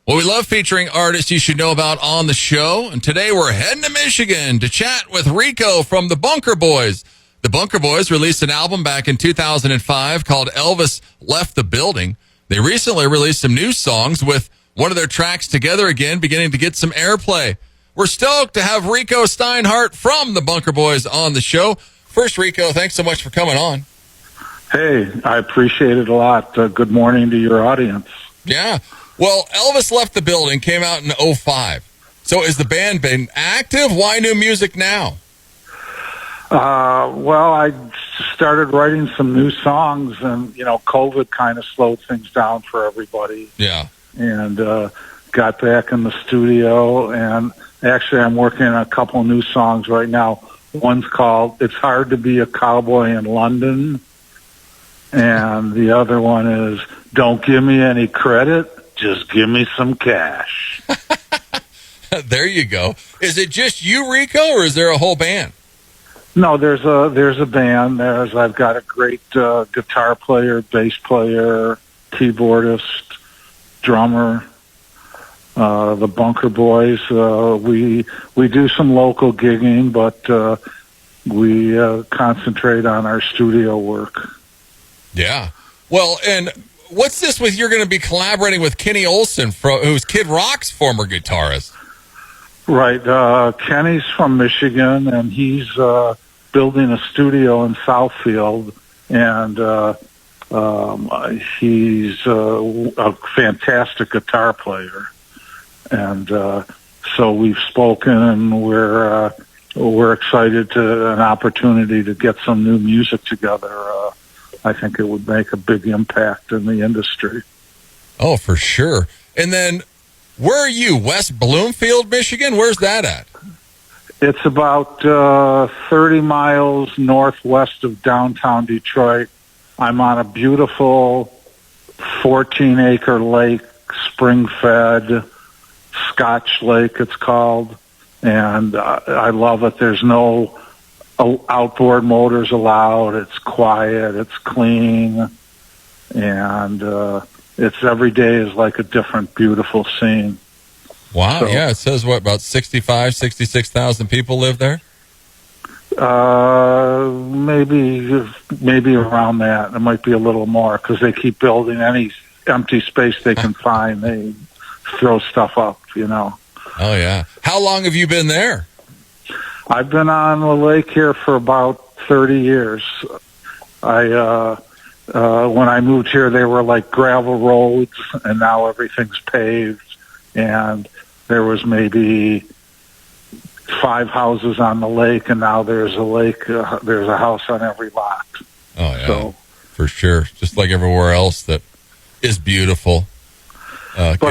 Well, we love featuring artists you should know about on the show. And today we're heading to Michigan to chat with Rico from the Bunker Boys. The Bunker Boys released an album back in 2005 called Elvis Left the Building. They recently released some new songs with one of their tracks together again, beginning to get some airplay. We're stoked to have Rico Steinhart from the Bunker Boys on the show. First, Rico, thanks so much for coming on. Hey, I appreciate it a lot. Good morning to your audience. Yeah. Well, Elvis Left the Building came out in 2005. So has the band been active? Why new music now? Well, I started writing some new songs, and, COVID kind of slowed things down for everybody. Yeah. And got back in the studio, and actually I'm working on a couple new songs right now. One's called It's Hard to Be a Cowboy in London, and the other one is Don't Give Me Any Credit, Just Give Me Some Cash. There you go. Is it just you, Rico, or is there a whole band? No, there's a band. I've got a great guitar player, bass player, keyboardist, drummer. The Bunker Boys. We do some local gigging, but we concentrate on our studio work. Yeah. Well, and what's this with you're going to be collaborating with Kenny Olson, who's Kid Rock's former guitarist? Right. Kenny's from Michigan, and he's building a studio in Southfield, and he's a fantastic guitar player. And so we've spoken, and we're excited to an opportunity to get some new music together. I think it would make a big impact in the industry. Oh, for sure. And then, where are you? West Bloomfield, Michigan? Where's that at? It's about 30 miles northwest of downtown Detroit. I'm on a beautiful 14-acre lake, spring-fed, Scotch Lake it's called, and I love it. There's no outboard motors allowed. It's quiet, it's clean, and it's every day is like a different beautiful scene. Wow. So, yeah, it says what, about 66,000 people live there? Maybe around that. It might be a little more because they keep building any empty space they can find. They throw stuff up, Oh, yeah. How long have you been there? I've been on the lake here for about 30 years. When I moved here, they were like gravel roads, and now everything's paved. And there was maybe 5 houses on the lake, and now there's a lake. There's a house on every lot. Oh, yeah. So, for sure. Just like everywhere else that is beautiful. But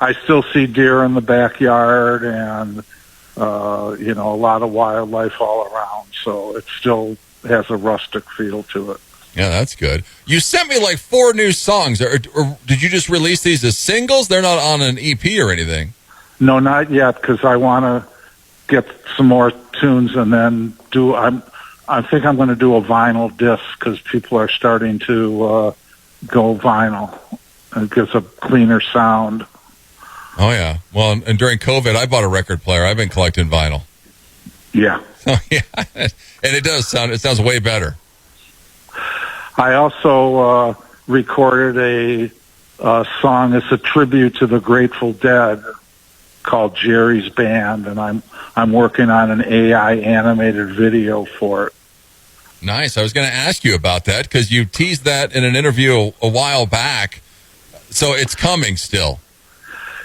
I still see deer in the backyard, and a lot of wildlife all around. So it still has a rustic feel to it. Yeah, that's good. You sent me like 4 new songs, or did you just release these as singles? They're not on an EP or anything. No, not yet, because I want to get some more tunes and then I think I'm going to do a vinyl disc because people are starting to go vinyl. It gives a cleaner sound. Oh, yeah. Well, and during COVID, I bought a record player. I've been collecting vinyl. Yeah. Oh, yeah. And it sounds way better. I also recorded a song. It's a tribute to the Grateful Dead called Jerry's Band, and I'm working on an AI animated video for it. Nice. I was going to ask you about that because you teased that in an interview a while back. So it's coming still.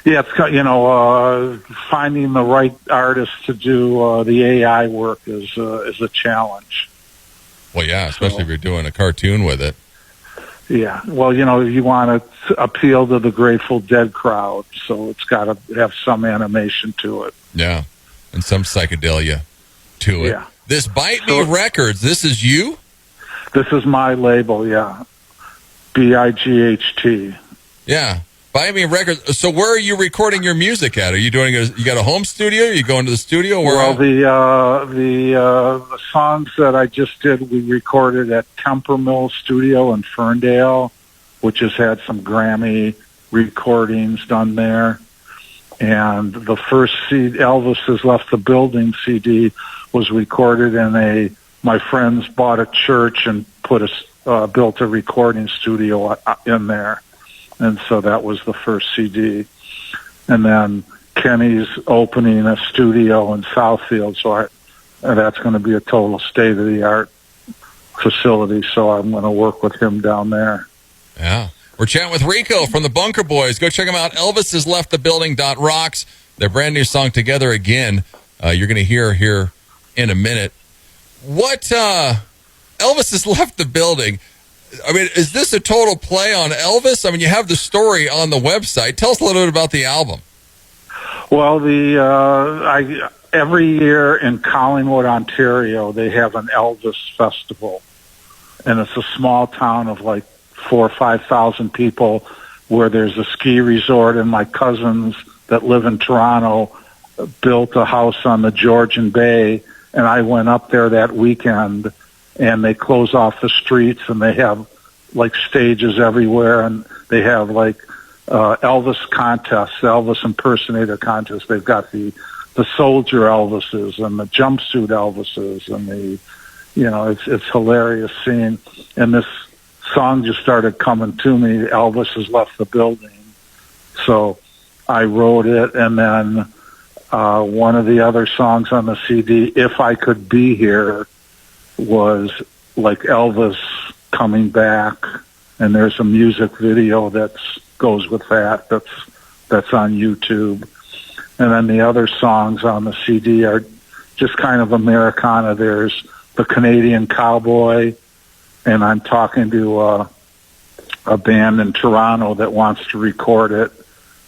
Yeah, it's finding the right artist to do the AI work is a challenge. Well, yeah, especially if you're doing a cartoon with it. Yeah, well, you want to appeal to the Grateful Dead crowd, so it's got to have some animation to it. Yeah, and some psychedelia to it. Yeah. This Bite Me Records, this is you? This is my label, yeah. BIGHT. Yeah. Bite Me Records. So where are you recording your music at? Are you doing you got a home studio? Are you going to the studio? Well, the songs that I just did, we recorded at Temper Mill Studio in Ferndale, which has had some Grammy recordings done there. And the first CD, Elvis Has Left the Building CD, was recorded in my friends bought a church and built a recording studio in there. And so that was the first CD. And then Kenny's opening a studio in Southfield, so that's going to be a total state-of-the-art facility, so I'm going to work with him down there. Yeah. We're chatting with Rico from the Bunker Boys. Go check them out. ElvisHasLeftTheBuilding.rocks. Their brand new song, Together Again, you're going to hear here in a minute. What, Elvis Has Left the Building, I mean, is this a total play on Elvis? I mean, you have the story on the website. Tell us a little bit about the album. Well, every year in Collingwood, Ontario, they have an Elvis festival, and it's a small town of like 4,000 or 5,000 people where there's a ski resort, and my cousins that live in Toronto built a house on the Georgian Bay, and I went up there that weekend, and they close off the streets, and they have like stages everywhere, and they have like Elvis contests, Elvis impersonator contests. They've got the soldier Elvises and the jumpsuit Elvises, and it's hilarious seeing. And this song just started coming to me. Elvis Has Left the Building, so I wrote it. And then one of the other songs on the CD, If I Could Be Here, was like Elvis coming back, and there's a music video that goes with that. That's on YouTube. And then the other songs on the CD are just kind of Americana. There's The Canadian Cowboy, and I'm talking to a band in Toronto that wants to record it.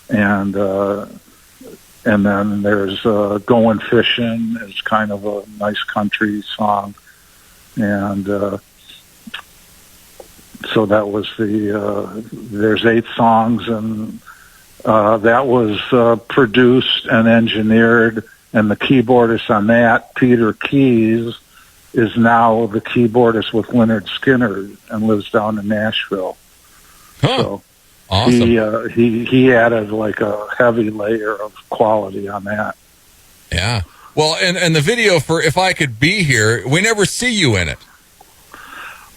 And then there's Going Fishing. It's kind of a nice country song. And so that was there's 8 songs, and that was produced and engineered, and the keyboardist on that, Peter Keys, is now the keyboardist with Lynyrd Skynyrd and lives down in Nashville. Huh. So awesome. He added like a heavy layer of quality on that. Yeah. Well, and the video for If I Could Be Here, we never see you in it.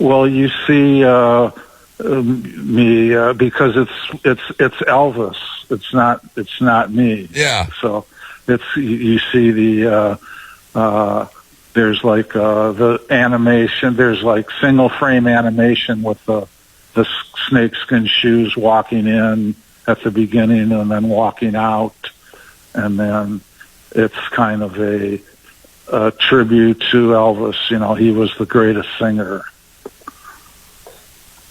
Well, you see me because it's Elvis. It's not me. Yeah. So you see there's like the animation. There's like single frame animation with the snakeskin shoes walking in at the beginning and then walking out, and then it's kind of a tribute to Elvis. You know, he was the greatest singer.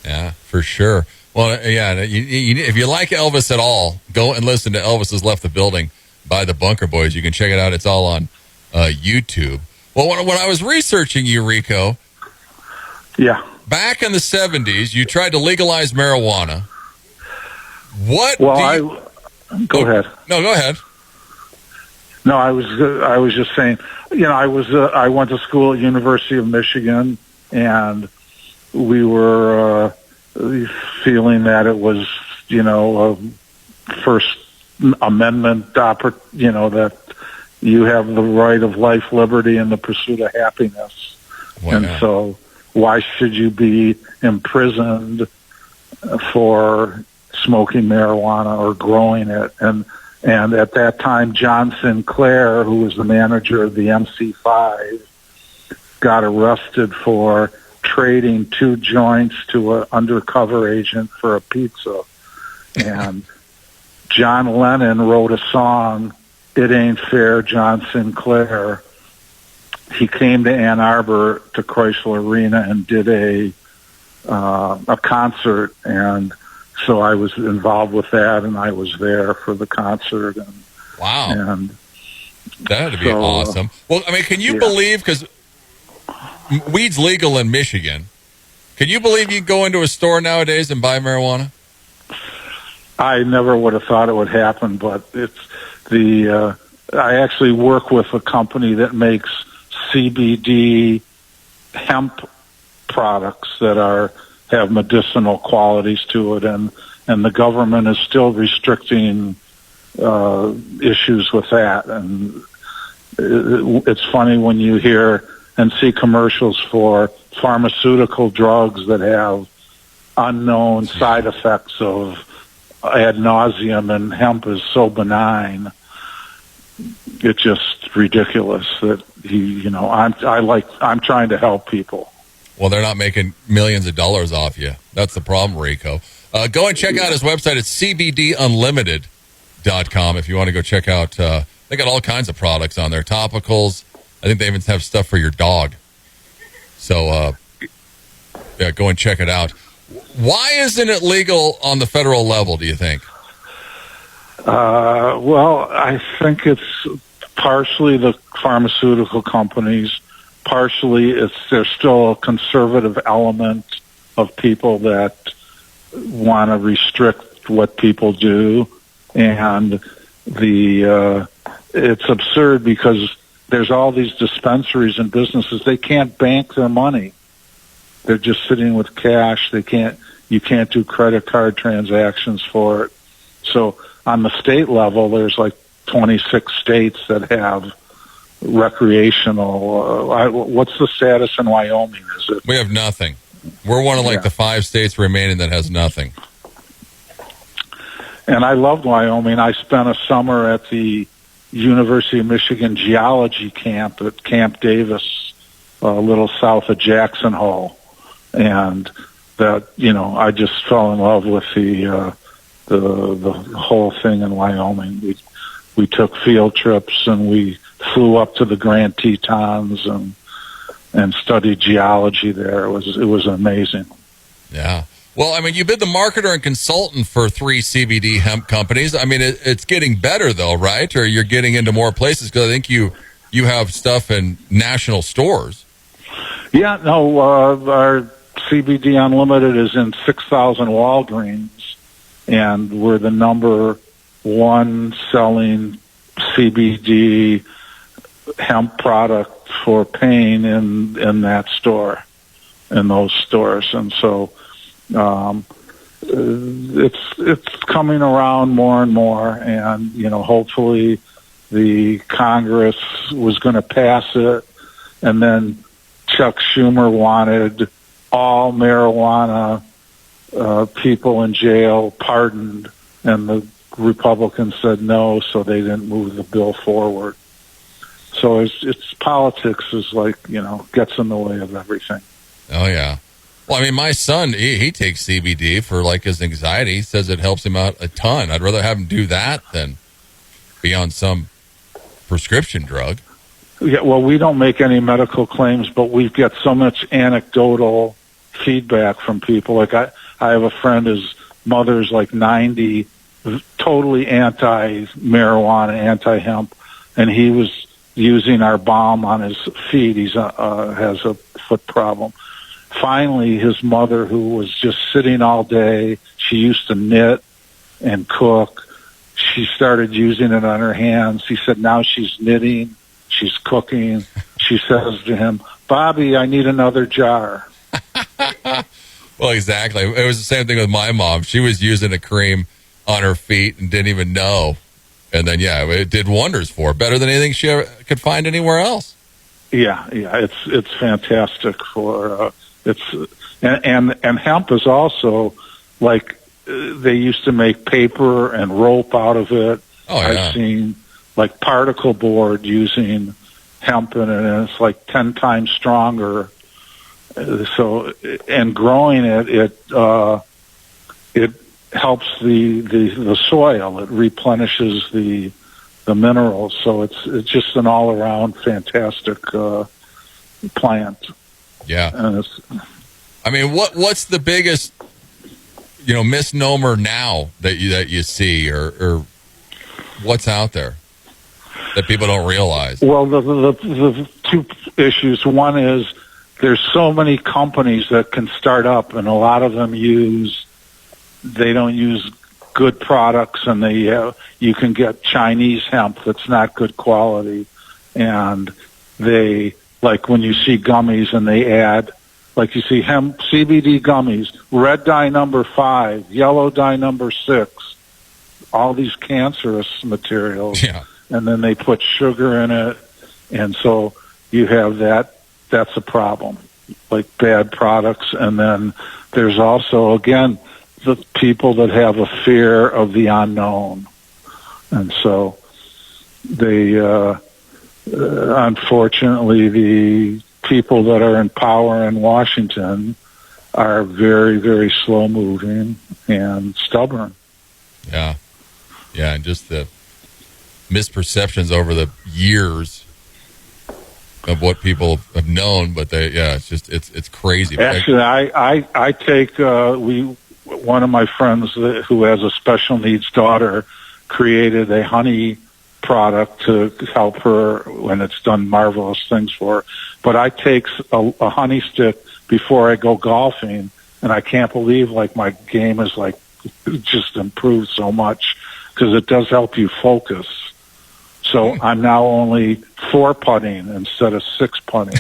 Yeah, for sure. Well, yeah, if you like Elvis at all, go and listen to Elvis Has Left the Building by the Bunker Boys. You can check it out. It's all on YouTube. Well, when I was researching you, Rico, yeah, back in the 70s, you tried to legalize marijuana. Go ahead. No, go ahead. No, I was just saying, I went to school at University of Michigan, and we were feeling that it was, a First Amendment, that you have the right of life, liberty, and the pursuit of happiness. Wow. And so why should you be imprisoned for smoking marijuana or growing it? And at that time, John Sinclair, who was the manager of the MC5, got arrested for trading 2 joints to an undercover agent for a pizza. And John Lennon wrote a song, It Ain't Fair, John Sinclair. He came to Ann Arbor to Chrysler Arena and did a concert, and so I was involved with that, and I was there for the concert. And wow. And that would be awesome. Well, I mean, can you believe, because weed's legal in Michigan, can you believe you can go into a store nowadays and buy marijuana? I never would have thought it would happen, but it's I actually work with a company that makes CBD hemp products that have medicinal qualities to it, and and the government is still restricting issues with that. And it's funny when you hear and see commercials for pharmaceutical drugs that have unknown side effects of ad nauseum, and hemp is so benign. It's just ridiculous that I'm trying to help people. Well, they're not making millions of dollars off you. That's the problem, Rico. Go and check out his website. It's cbdunlimited.com if you want to go check out. They got all kinds of products on there, topicals. I think they even have stuff for your dog. So, yeah, go and check it out. Why isn't it legal on the federal level, do you think? Well, I think it's partially the pharmaceutical companies. Partially, there's still a conservative element of people that want to restrict what people do, and it's absurd because there's all these dispensaries and businesses. They can't bank their money. They're just sitting with cash. You can't do credit card transactions for it. So on the state level, there's like 26 states that have recreational. What's the status in Wyoming? Is it? We have nothing. We're one of the 5 states remaining that has nothing. And I loved Wyoming. I spent a summer at the University of Michigan geology camp at Camp Davis, a little south of Jackson Hole, and that I just fell in love with the whole thing in Wyoming. We took field trips and we flew up to the Grand Tetons and studied geology there. It was amazing. Yeah. Well, I mean, you've been the marketer and consultant for 3 CBD hemp companies. I mean, it's getting better, though, right? Or you're getting into more places because I think you have stuff in national stores. Yeah, no, our CBD Unlimited is in 6,000 Walgreens, and we're the number 1 selling CBD hemp product for pain in that store, in those stores. And so it's coming around more and more, and hopefully the Congress was going to pass it, and then Chuck Schumer wanted all marijuana people in jail pardoned, and the Republicans said no, so they didn't move the bill forward. So it's politics is gets in the way of everything. Oh yeah. Well, I mean, my son, he takes CBD for his anxiety. He says it helps him out a ton. I'd rather have him do that than be on some prescription drug. Yeah, well, we don't make any medical claims, but we get so much anecdotal feedback from people. I have a friend, his mother's 90, totally anti-marijuana, anti-hemp, and he was using our balm on his feet. He has a foot problem. Finally, his mother, who was just sitting all day, she used to knit and cook. She started using it on her hands. He said now she's knitting, she's cooking. She says to him, "Bobby, I need another jar." Well, exactly. It was the same thing with my mom. She was using a cream on her feet and didn't even know. And then, it did wonders for her, better than anything she ever could find anywhere else. Yeah, it's fantastic for and hemp is also they used to make paper and rope out of it. Oh, yeah. I've seen particle board using hemp in it, and it's 10 times stronger. So, and growing it helps the soil. It replenishes the minerals. So it's just an all around fantastic plant. Yeah. And what's the biggest misnomer now that you see, or what's out there that people don't realize? Well, the 2 issues. One is there's so many companies that can start up, and a lot of them they don't use good products, and you can get Chinese hemp that's not good quality, and they when you see gummies and they add Like you see hemp CBD gummies, red dye number 5, yellow dye number 6, all these cancerous materials. Yeah. And then they put sugar in it. And so you have that. That's a problem, like bad products. And then there's also, again, the people that have a fear of the unknown. And so they, unfortunately, the people that are in power in Washington are very, very slow moving and stubborn. Yeah. Yeah. And just the misperceptions over the years of what people have known, but it's crazy. Actually, I take, one of my friends who has a special needs daughter created a honey product to help her when it's done marvelous things for her. But I take a honey stick before I go golfing, and I can't believe like my game is like just improved so much because it does help you focus. So I'm now only 4 putting instead of 6 putting.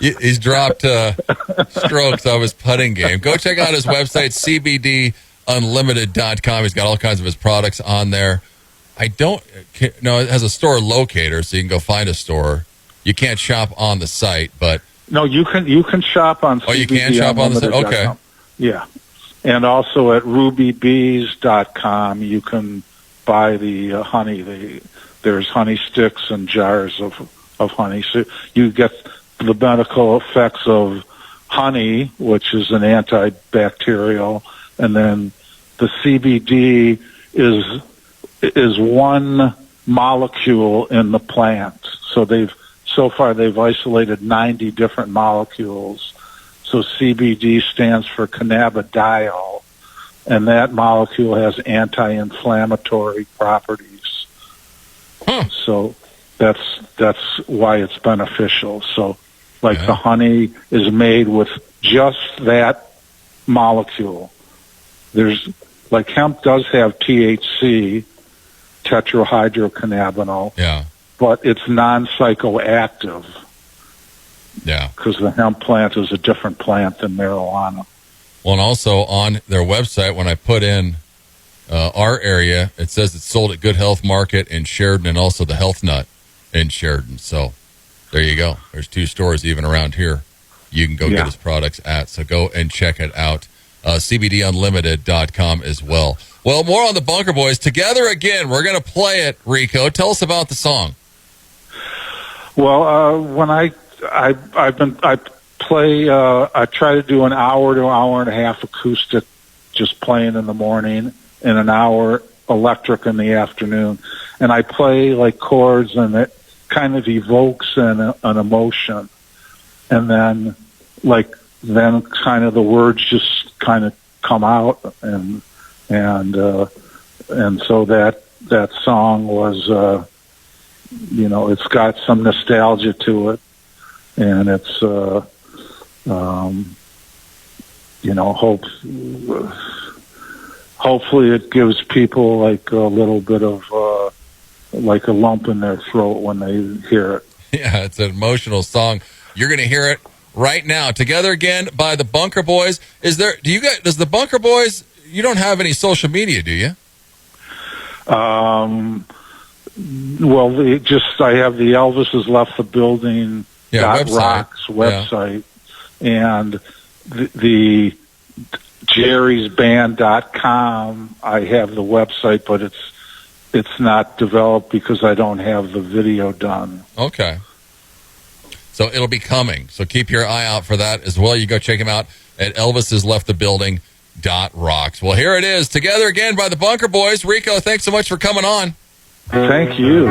He's dropped strokes off his putting game. Go check out his website, cbdunlimited.com. He's got all kinds of his products on there. It has a store locator, so you can go find a store. You can't shop on the site, but no, you can shop on. Oh, you can shop on the site. Okay. Yeah, and also at rubybees.com, you can buy the honey. There's honey sticks and jars of honey, so you get the medical effects of honey, which is an antibacterial, and then the CBD is one molecule in the plant. So far they've isolated 90 different molecules. So CBD stands for cannabidiol, and that molecule has anti-inflammatory properties. So that's why it's beneficial. So the honey is made with just that molecule. There's hemp does have THC, tetrahydrocannabinol. Yeah. But it's non-psychoactive. Yeah. Because the hemp plant is a different plant than marijuana. Well, and also on their website, when I put in our area, it says it's sold at Good Health Market in Sheridan and also the Health Nut in Sheridan. So there you go. There's 2 stores even around here you can go get his products at. So go and check it out. CBDunlimited.com as well. Well, more on the Bunker Boys. Together again, we're going to play it, Rico. Tell us about the song. Well, when I try to do an hour to hour and a half acoustic, just playing in the morning, and an hour electric in the afternoon. And I play chords, and it kind of evokes an emotion. And then kind of the words just kind of come out, and so that song was, it's got some nostalgia to it, and it's, hopefully it gives people a little bit of a lump in their throat when they hear it. Yeah, it's an emotional song. You're going to hear it right now. Together again by the Bunker Boys. Does the Bunker Boys, you don't have any social media, do you? Well, I have the Elvis Has Left the Building .rocks website, and the jerrysband.com. I have the website, but it's not developed because I don't have the video done. Okay. So it'll be coming. So keep your eye out for that as well. You go check him out at elvishasleft.the-building.rocks. Well, here it is. Together again by the Bunker Boys. Rico, thanks so much for coming on. Thank you.